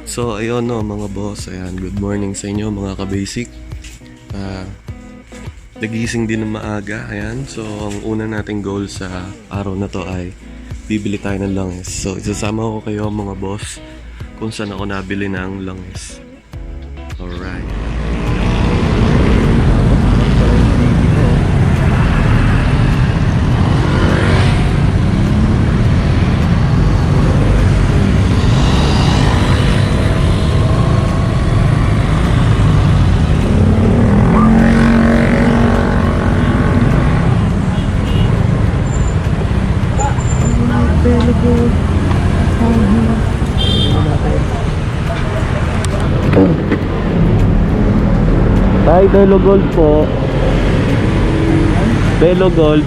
So ayun no mga boss, ayan, good morning sa inyo mga ka-basic. Nagising din ng maaga, ayan. So ang una nating goal sa araw na to ay bibili tayo ng langis. So isasama ko kayo mga boss kung saan ako nabili ng langis. Alright. Tay, Delo Gold po. Delo Gold.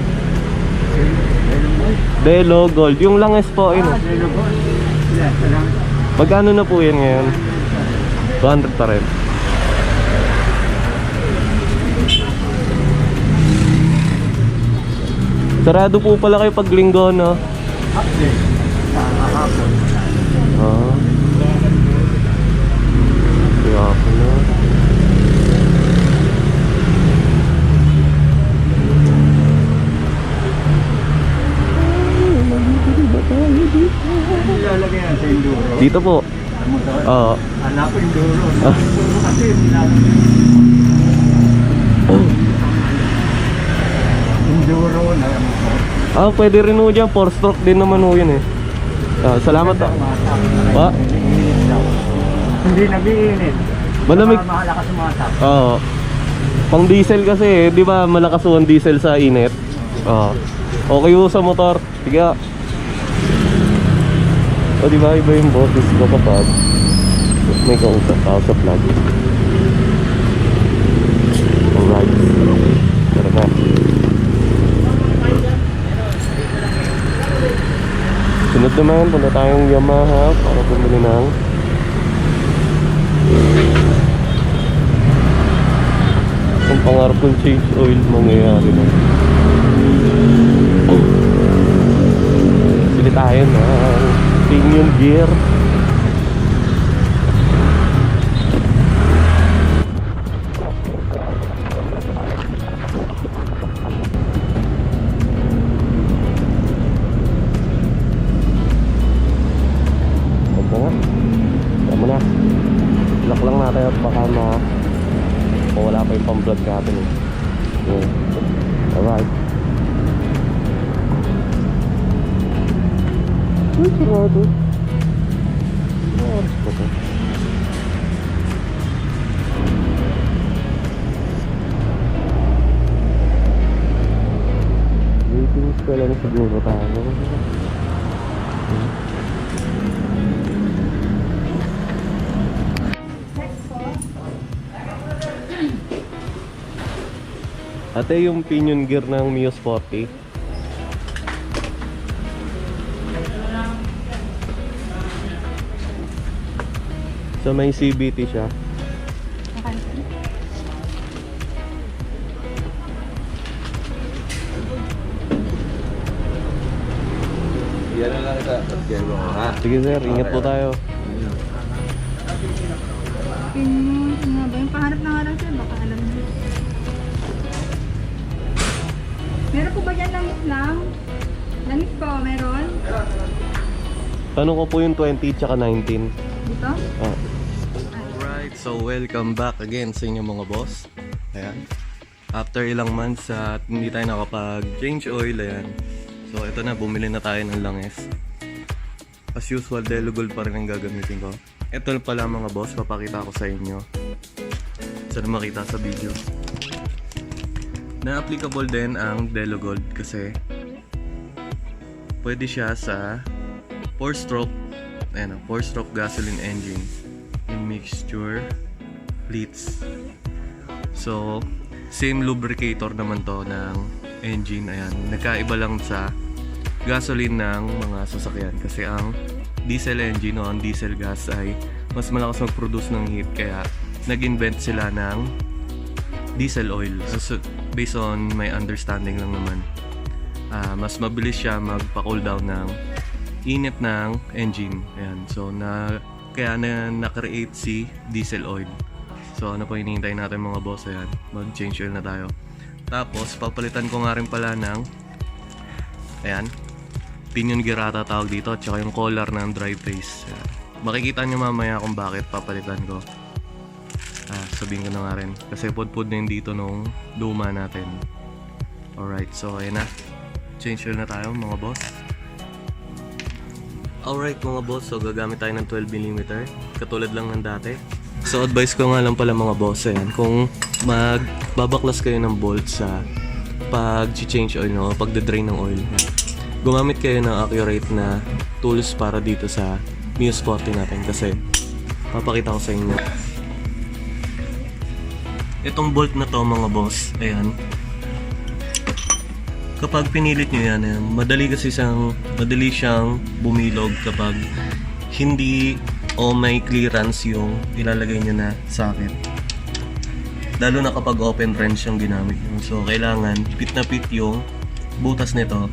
Delo Gold. Yung langis po, yun. Magkano na po yan ngayon? 200 pa rin. Sarado po pala kayo pag linggo, no? Ah. Kaya po na. Ilalagay yan sa Enduro. Dito po. Oo. Anak ko Enduro. Enduro kasi nilalagay. Enduro na. Pwede rin ho dyan. 4-stroke din naman ho yun eh. Salamat po. Pa? Hindi nag-iinit. Malamig. Malakas umatak. Oo. Pang diesel kasi eh. Di ba malakas ho ang diesel sa init? Oo. Okay ho sa motor. Sige. O di ba iba yung boses ko kapag may kausap lagi. Alright. Tara na. Sunod naman, punta tayong Yamaha para bumili ng ang pangarap kong change oil mangyayari na. Bili tayo ng premium gear. Tama na. Lock lang natin at baka wala pa yung pang-vlog natin eh. Alright. Uy, sarado. Oras pa to. Waiting pa lang siguro tayo. Ate, yung pinion gear ng Mio Sporty. So may CVT siya. Yan na lang ito. Sige sir, ingat po tayo. Nga ba? Yung pahanap na nga lang sir, baka alam niyo. Meron po ba dyan langis lang? Langis po, meron? Tanong ko po yung 20 tsaka 19. Dito? Alright, so welcome back again sa inyo mga boss. Ayan. After ilang months at hindi tayo nakapag-change oil, ayan. So ito na, bumili na tayo ng langis. As usual, Delo Gold pa rin ang gagamitin ko. Ito pala mga boss, papakita ko sa inyo. Sana makita sa video. Na-applicable din ang Delo Gold kasi pwede siya sa 4-stroke, ayan, 4-stroke gasoline engine in mixture leads. So same lubricator naman to ng engine, ayan. Nagkaiba lang sa gasoline ng mga sasakyan kasi ang diesel engine o ang diesel gas ay mas malakas mag-produce ng heat, kaya nag-invent sila ng diesel oil. So, based on my understanding lang naman, mas mabilis siya magpa-cool down ng init ng engine. Ayan. So kaya na-create si diesel oil. So ano pa hinihintay natin mga boss? Ayan, mag-change oil na tayo. Tapos papalitan ko nga rin pala ng ayan, pinion gear ata tawag dito, at saka yung collar ng drive face. Ayan. Makikita nyo mamaya kung bakit papalitan ko. Sabihin ko na nga rin kasi pudpud na yun dito nung luma natin. Alright, so ayan na, change oil na tayo mga boss. Alright mga boss, so gagamit tayo ng 12mm, katulad lang ng dati. So advice ko nga lang pala mga boss, ayan, kung magbabaklas kayo ng bolt sa pag-change oil nyo, pagde-drain ng oil, gumamit kayo ng accurate na tools para dito sa Muse 40 natin, kasi papakita ko sa inyo. Itong bolt na to mga boss, ayan, kapag pinilit nyo yan, ayan, madali siyang bumilog kapag hindi o may clearance yung ilalagay nyo na socket. Lalo na kapag open wrench yung ginamit nyo. So kailangan pit na pit yung butas nito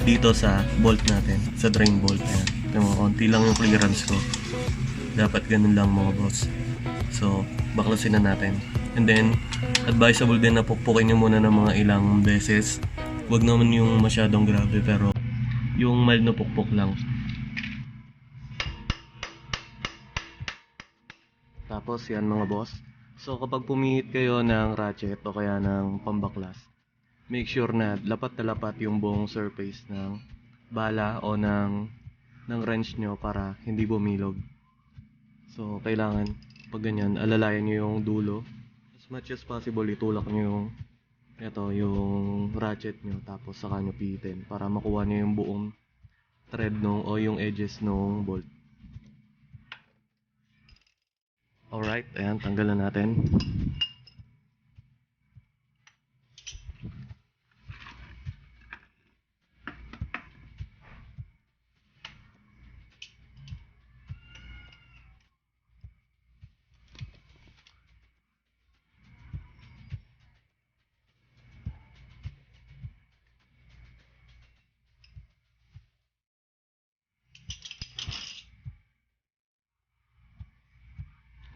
dito sa bolt natin, sa drain bolt. Ayan. Yung konti lang yung clearance ko. Dapat ganun lang mga boss. So baklasin na natin. And then advisable din na pukpukin nyo muna ng mga ilang beses. Huwag naman yung masyadong grabe, pero yung mild na pukpok lang. Tapos yan mga boss. So kapag pumihit kayo ng ratchet o kaya ng pambaklas, make sure na lapat yung buong surface ng bala o ng wrench nyo para hindi bumilog. So kailangan pag ganyan, alalayan nyo yung dulo. As much as possible, itulak nyo yung ratchet nyo, tapos saka nyo pihitin para makuha nyo yung buong thread o yung edges ng bolt. Alright, ayan, tanggalan natin.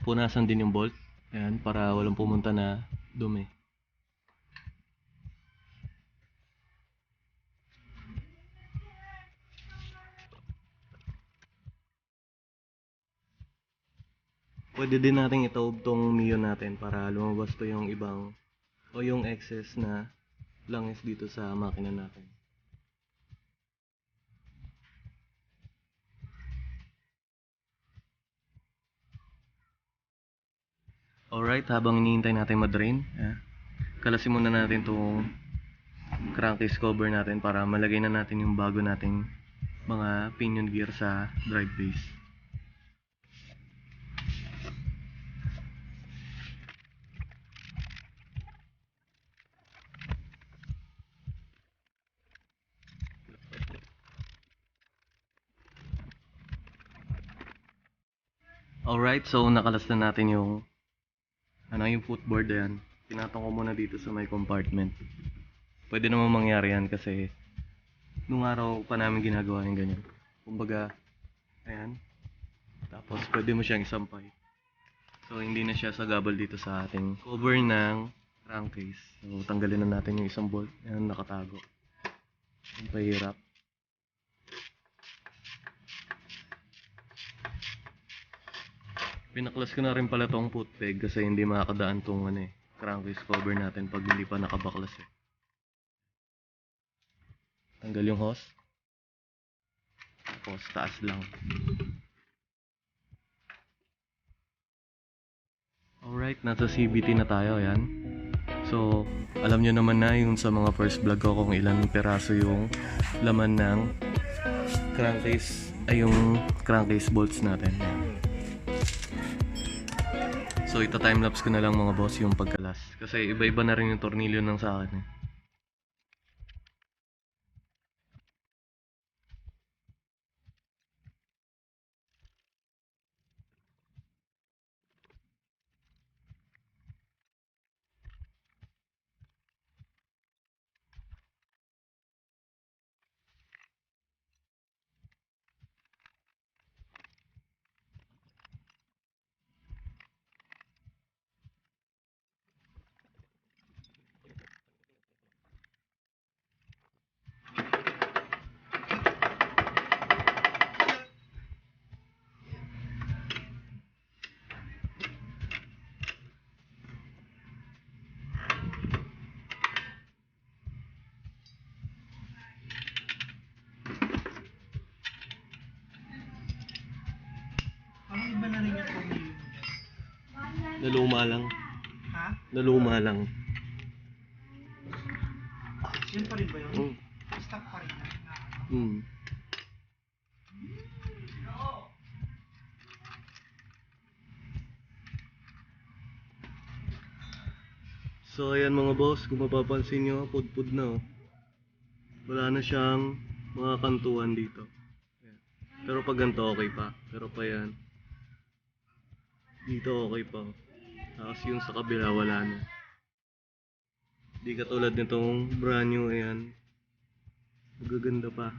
Punasan din yung bolt, ayan, para walang pumunta na dumi. Pwede din natin itaob tong Mio natin para lumabas to yung ibang o yung excess na langis dito sa makina natin. Alright, habang iniintay natin ma-drain, kalasin muna natin itong crankcase cover natin para malagay na natin yung bago nating mga pinion gear sa drive base. Alright, so nakalas na natin yung footboard, ayan. Tinatong ko muna dito sa may compartment. Pwede naman mangyari yan kasi nung araw pa namin ginagawa yung ganyan. Kumbaga, ayan. Tapos pwede mo siyang isampay. So hindi na siya sagabal dito sa ating cover ng crankcase. So tanggalin na natin yung isang bolt. Ayan, nakatago. Ang pahirap. Pinaklas ko na rin pala tong foot peg kasi hindi makakadaan tong crankcase cover natin pag hindi pa nakabaklas eh. Tanggal yung hose. Tapos taas lang. Alright, nasa CVT na tayo, yan. So, alam nyo naman na yung sa mga first vlog ko kung ilan peraso yung laman ng crankcase, ay yung crankcase bolts natin. Yan. So ito timelapse ko na lang mga boss yung pagkalas. Kasi iba-iba na rin yung tornilyo ng sa akin eh. Naluma lang. Ha? Naluma lang. Yun pa rin ba yun? Mm. Stock pa rin. Mm. So ayan mga boss, kung mapapansin nyo, pudpud na oh. Wala na siyang mga kantuan dito. Ayan. Pero pag ganito okay pa. Pero pa yan. Dito okay pa. Tapos yung sa kabila wala na. Di katulad nitong brand new, ayan. Magaganda pa.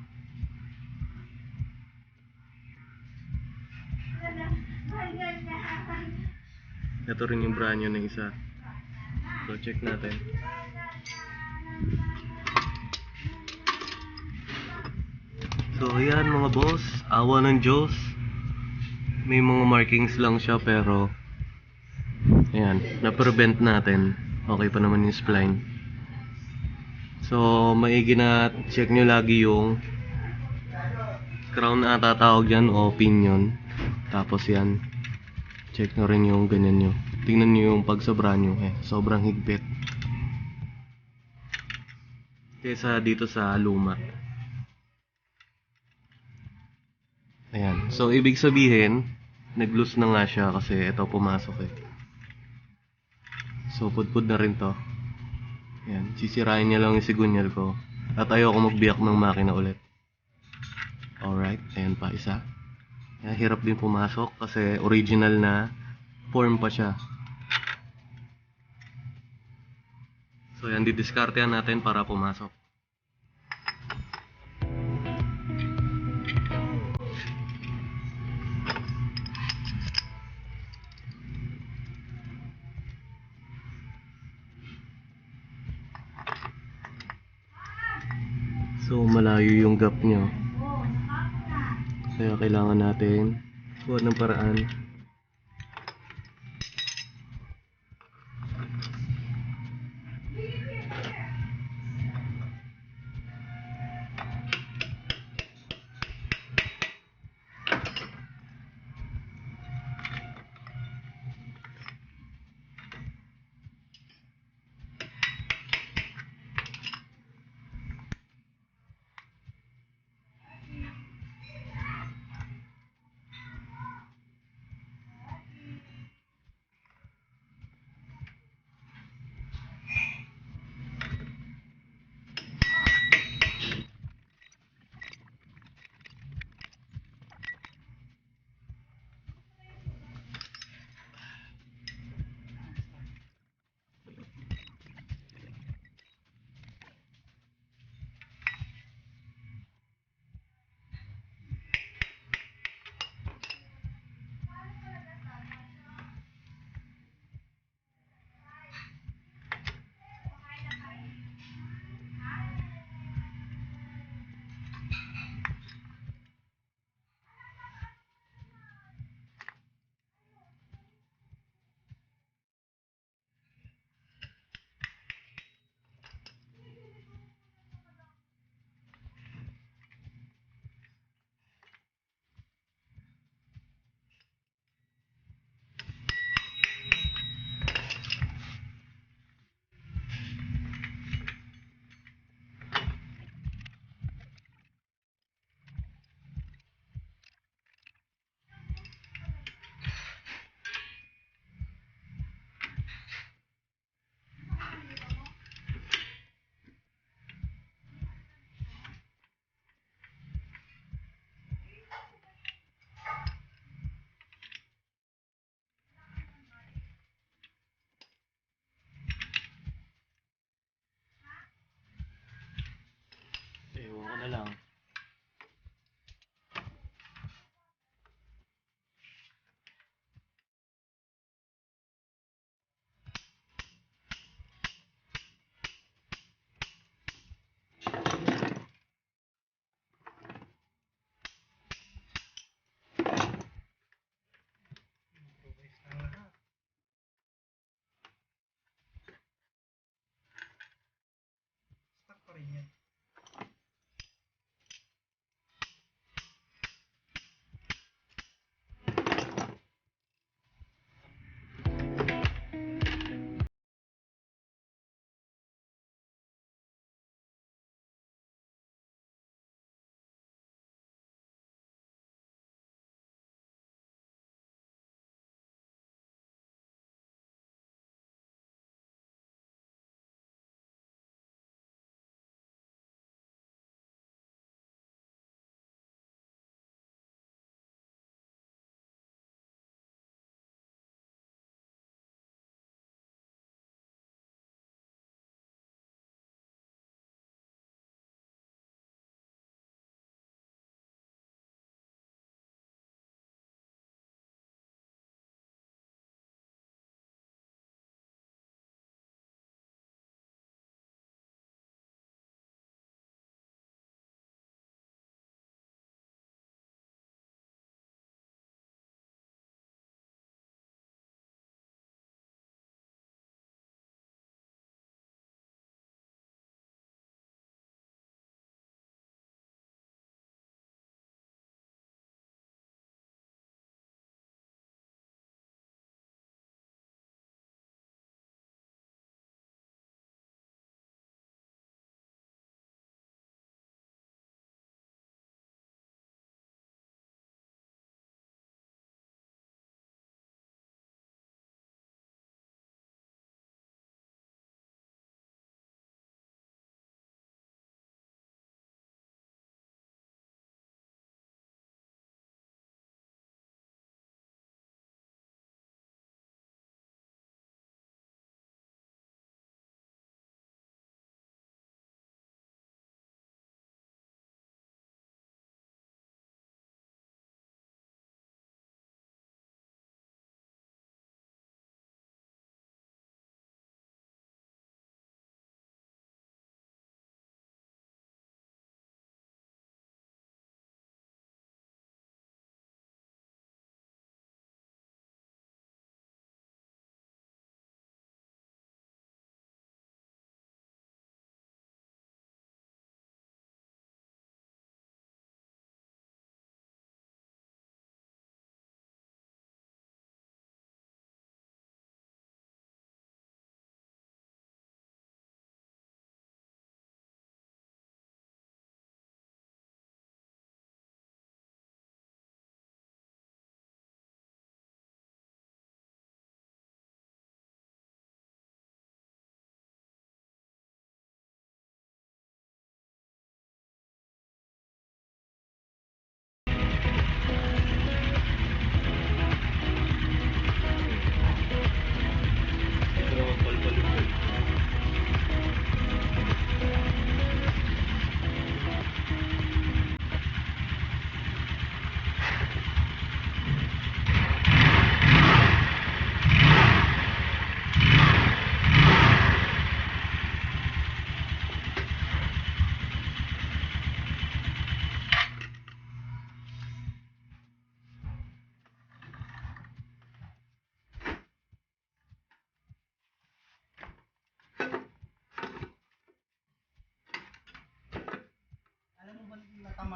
Ito rin yung brand new na isa. So check natin. So ayan mga boss, awa ng Diyos. May mga markings lang siya pero ayan, na-prevent natin. Okay pa naman yung spline. So maigi na check nyo lagi yung crown na tatawag dyan o pinion. Tapos yan, check nyo rin yung ganyan nyo. Tingnan nyo yung pagsobra nyo sobrang higpit kaysa dito sa luma. Ayan, so ibig sabihin nag-loose na nga siya kasi ito pumasok So pudpud na rin to. Ayan, sisirain niya lang yung sigunyal ko at ayoko magbiyak ng makina ulit. Alright, ayan pa isa. Ayan, hirap din pumasok kasi original na form pa siya. So yan, didiskartehan natin para pumasok. So malayo yung gap nyo. Kaya kailangan natin gawa ng paraan. Ewan ko na lang. Stock pa rin yan.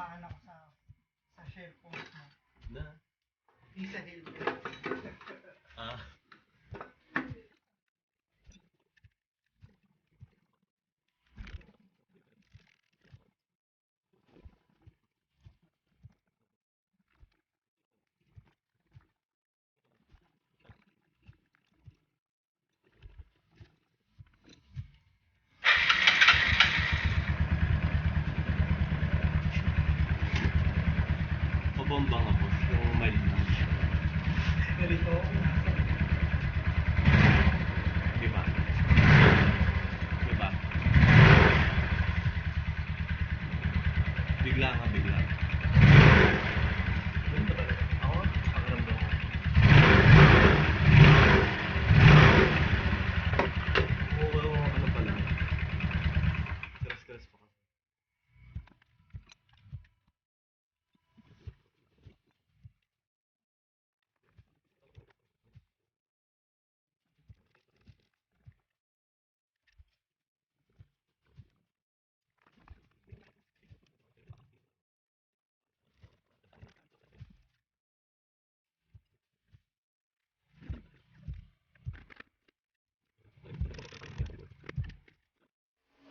tinamaan ako sa shell post mo. Na? Di sa hill. Ah. Pabombang ako, yung mild lang. Ganito. Diba? Diba? Bigla nga, bigla. Ganun ba talaga? Ako, pakiramdam ko. Oo, ano pala. Keras-keras pa kasi.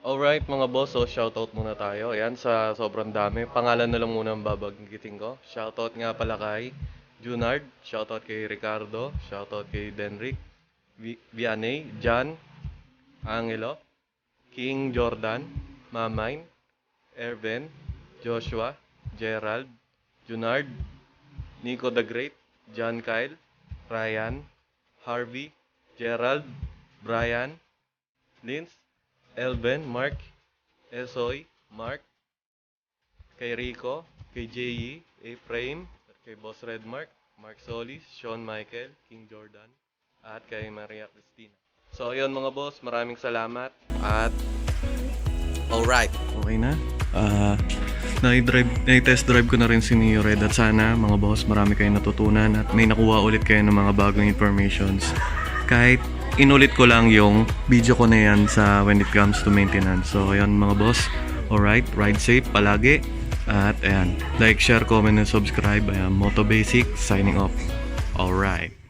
Alright mga boss, so shoutout muna tayo. Ayan, sa sobrang dami. Pangalan na lang muna ang babanggitin ko. Shoutout nga pala kay Junard, shoutout kay Ricardo, shoutout kay Denrick, Vianney, John, Angelo, King Jordan, Mamine, Erben, Joshua, Gerald, Junard, Nico the Great, John Kyle, Ryan, Harvey, Gerald, Brian, Linz, Elben, Mark, Esoy, Mark, kay Rico, kay J.E., Efraim, at kay Boss Redmark, Mark Solis, Sean Michael, King Jordan, at kay Maria Cristina. So ayun mga boss, maraming salamat at alright. Okay na. Na-test drive ko na rin si Neo Red at sana mga boss marami kayong natutunan at may nakuha ulit kayo ng mga bagong informations. Kahit inulit ko lang yung video ko na yan sa when it comes to maintenance. So ayun mga boss, alright, ride safe palagi. At ayan, like, share, comment, and subscribe. Ayan, Moto Basic signing off. Alright.